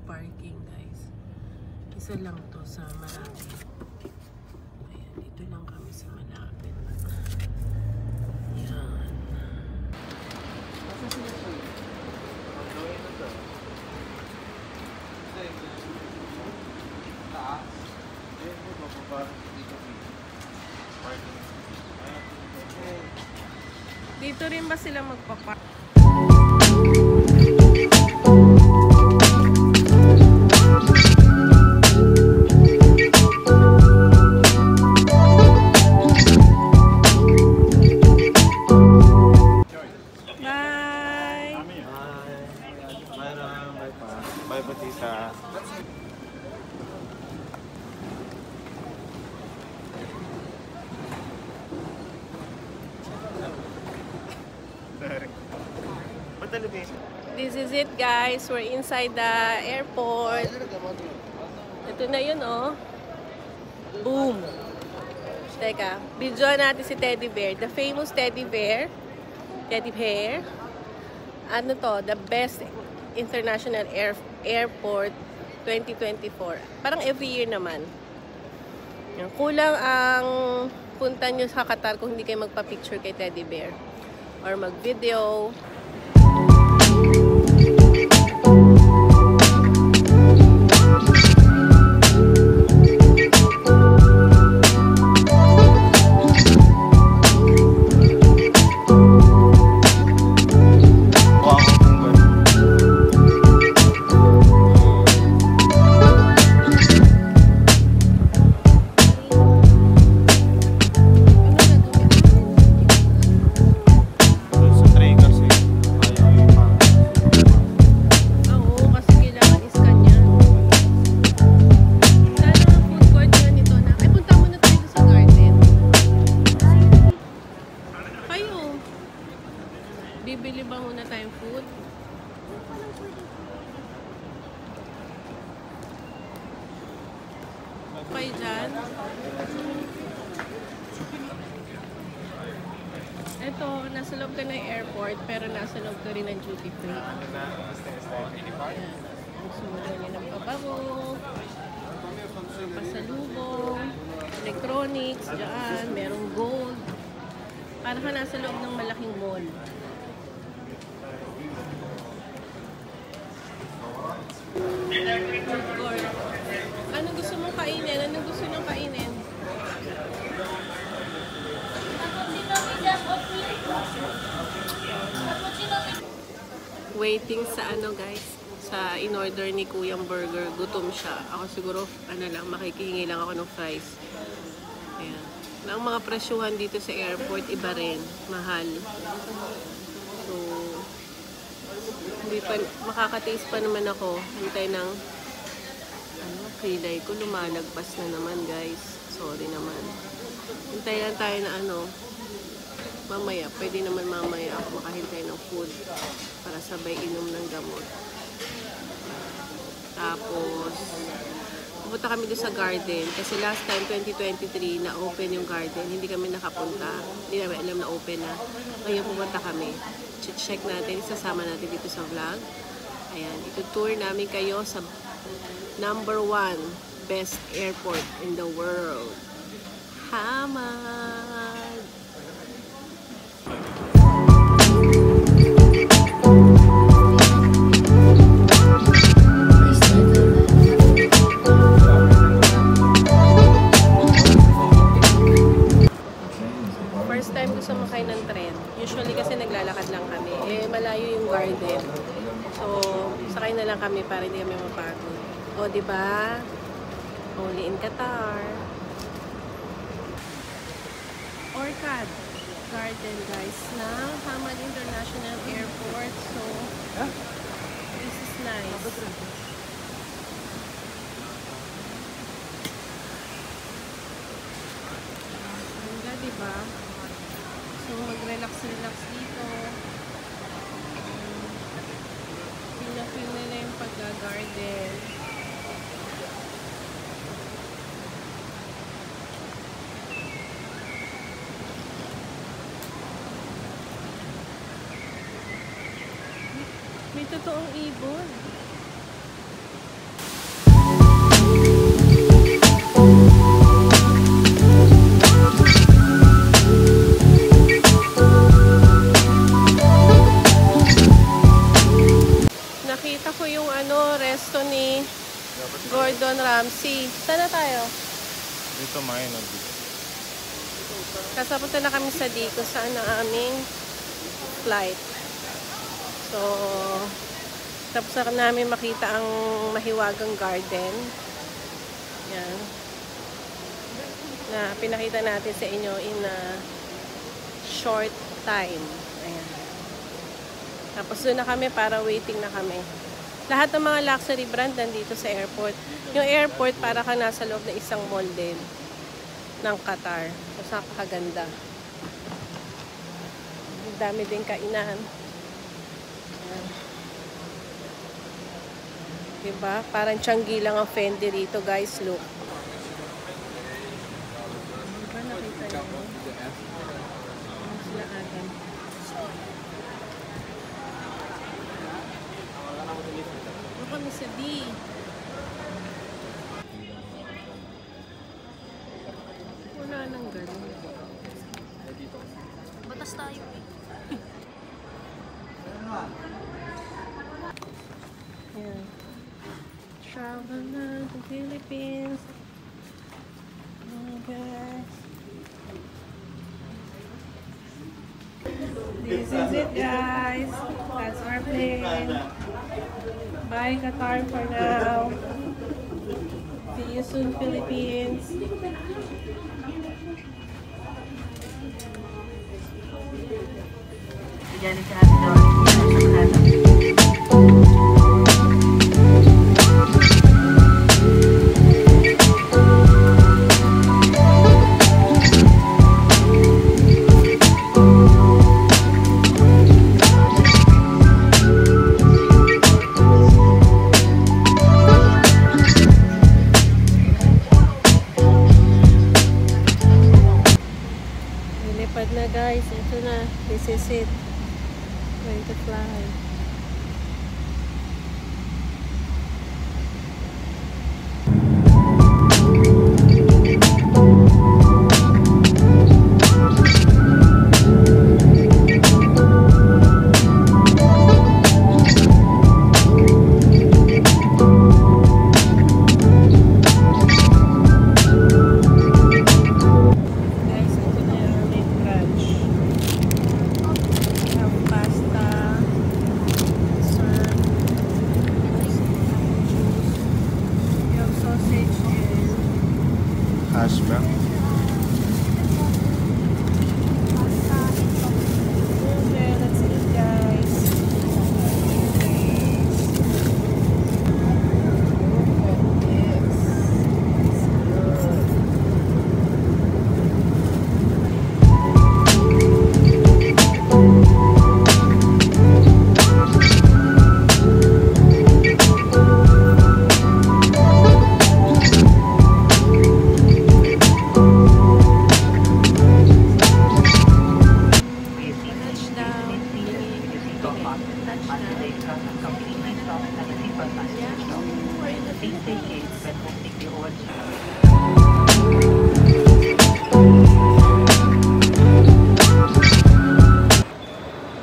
parking, guys. Isa lang to sa malapit. Ayan, dito lang kami sa malapit. Ayan. Dito rin ba sila magpapark? Bye, Batista. This is it, guys. We're inside the airport. Ito na yun, oh. Boom! Teka, videoan natin si Teddy Bear. The famous Teddy Bear. Teddy Bear. Ano to? The best international airport 2024. Parang every year naman. Kulang ang punta nyo sa Qatar kung hindi kayo magpa-picture kay Teddy Bear. Or mag-video. Bibili ba muna tayong food? Okay dyan. Ito, nasa loob ka ng airport, pero nasa loob ka rin ng duty free. Ayan. Gusto mo rin ng pabango, pasalubong, electronics, dyan, merong gold. Para ka nasa loob ng malaking mall. Food court. Ano gusto mong kainin? Ano gusto nyo kainin? Waiting sa ano, guys, sa in-order ni Kuyang Burger. Gutom siya. Ako siguro, ano lang, makikihingi lang ako ng fries. Ayan. Ang mga presyuhan dito sa airport, iba rin. Mahal. So, hindi pa, makakataste pa naman ako. Hintay ng, ano, kilay ko. Lumalagpas na naman, guys. Sorry naman. Hintay lang tayo na ano, mamaya. Pwede naman mamaya ako makahintay ng food para sabay inom ng gamot. Tapos, pupunta kami doon sa garden. Kasi last time, 2023, na-open yung garden. Hindi kami nakapunta. Hindi namin alam na open na. Ngayon pupunta kami. Check natin. Isasama natin dito sa vlog. Ayan. Itutour namin kayo sa #1 best airport in the world. Hamad! First time ko sumakay ng tren. Usually kasi naglalakad lang kami. Eh, malayo yung garden. So, sakay na lang kami para hindi kami mapagod. O, diba? Only in Qatar. Orchard Garden, guys, na Hamad International Airport. So, this is nice. Ganda, diba? So, mag-relax-relax dito. Feel nila yung pag-garden. May totoong ibon. pwesto ni Gordon Ramsay. Saan na tayo? Dito minor dito. Kasapunta na kami sa dito saan ang aming flight. So, tapos na namin makita ang mahiwagang garden. Yan. Na pinakita natin sa inyo in a short time. Ayan. Tapos doon na kami para waiting na kami. Lahat ng mga luxury brand nandito sa airport. Yung airport para ka nasa loob ng isang mall din ng Qatar. So, napakaganda. Ang dami din kainan. Ayan. Diba? Parang Changi lang ang Fendi rito, guys. Look. Diba nakita nyo? Ano sila agad? Ano kami sa D? Wala nang ganun. Batas tayo eh. Ayan. Travel na to Philippines. Okay. This is it, guys. That's our plane. Bye, Qatar, for now. See you soon, Philippines. Lilipad na, guys. Ito na. This is it. Going to fly. Guys, ito na yung aming brunch. We have pasta, syrup, juice. We have sausage and Hash brown. okay, let's eat, guys.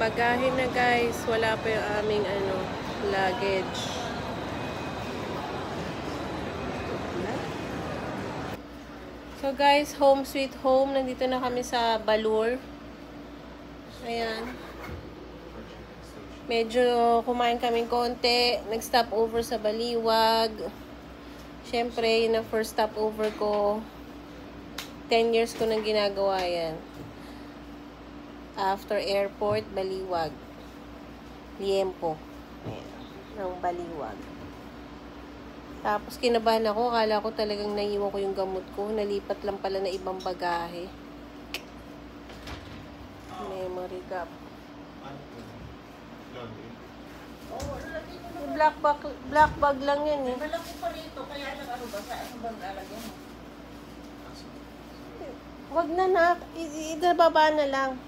Bagahe na, guys. Wala pa yung aming luggage. So guys, home sweet home. Nandito na kami sa Balur. Ayan. Medyo kumain kaming konti. Nag-stop over sa Baliwag. Siyempre, yun ang first stop over ko. 10 years ko nang ginagawa yan. After airport, Baliwag. Liempo. Ayan. Ng Baliwag. Tapos kinabahan ako. Akala ko talagang naiwan ko yung gamot ko. Nalipat lang pala na ibang bagahe. Memory gap. Black bag lang yan eh. Malaki pa rito, kaya lang ano ba? Ano bang lalagyan mo? Wag na na. Ibaba na lang.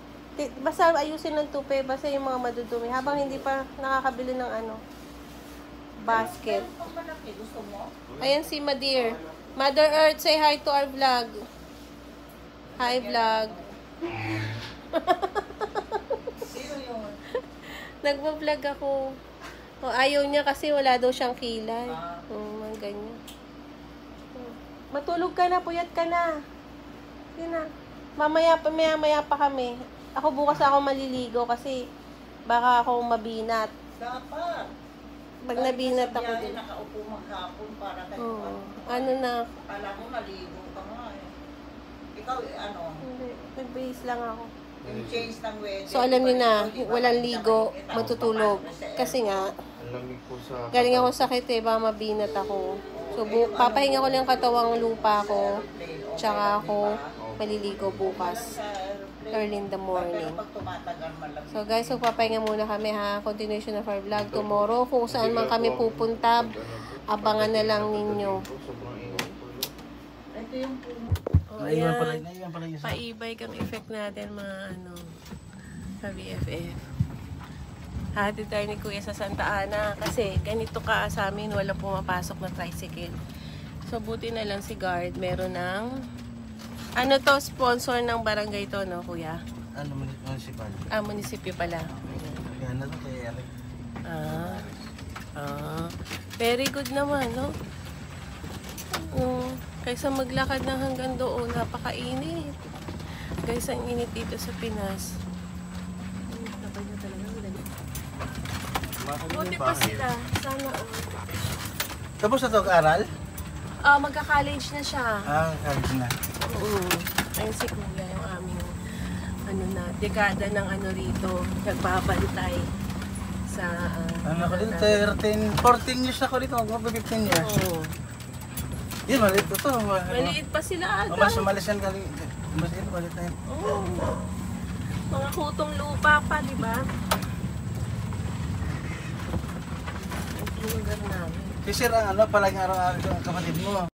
Basta ayusin ng tupe. Basta yung mga madudumi. Habang hindi pa nakakabili ng basket. Pag malaki, gusto mo? Ayan si Madir. Mother Earth, say hi to our vlog. Hi, vlog. Sino yun? Nagpa-vlog ako. O, ayaw niya kasi wala daw siyang kilay. Mga ganyan. Matulog ka na, puyat ka na. Yun na. Mamaya pa kami. Ako bukas ako maliligo kasi baka ako mabinat. Dapat. Pag nabinat ako Sabi din. nakaupo maghapon para kayo. Oo. Ano na, Alam mo, naligo ka nga eh. Ikaw, ano, hindi, nag-base lang ako. yung change ng weather. So alam niyo na, Di ba, walang hindi ligo, ka makikita. matutulog. Paano Kasi nga, Ang lamig po sa... galing ako sakit eh, baka mabinat ako. So papahinga ko lang katawang lupa ko, tsaka ako maliligo bukas, early in the morning. Pag tumatagal malamig. So guys, so papahinga muna kami ha. Continuation of our vlog tomorrow. Kung saan man kami pupunta, abangan na lang ninyo. Sobrang init po. Ito yung puno. Oh, Naiwan ayan. pala yung Pa-e-bike ang effect natin mga ano, sa BFF. Hati tayo ni Kuya sa Santa Ana kasi ganito ka sa amin, walang pumapasok na tricycle. So buti na lang si guard, meron ng ano to, sponsor ng barangay to, no Kuya? Ano, municipal. Ah, munisipyo pala. Ayan. Kaya na to kay Eric. Very good naman, no? Kaysa maglakad ng hanggang doon, napakainit. Guys, ang init dito sa Pinas. Buti pa sila. Sana, Tapos na to aral? magka-college na siya. College na. Ayun si Kuya, yung aming dekada ng rito, nagbabantay sa Ano ako dito, 14 years ako dito, mag-15 years. Oo. Yun, maliit ito. Maliit pa sila aga. Mas umalis yan galing. Mas ito, maliit na yun. Oo. Mga kutong lupa pa, di ba? Ang lugar namin. Si Sir, ang palaging araw-araw ang kapatid mo.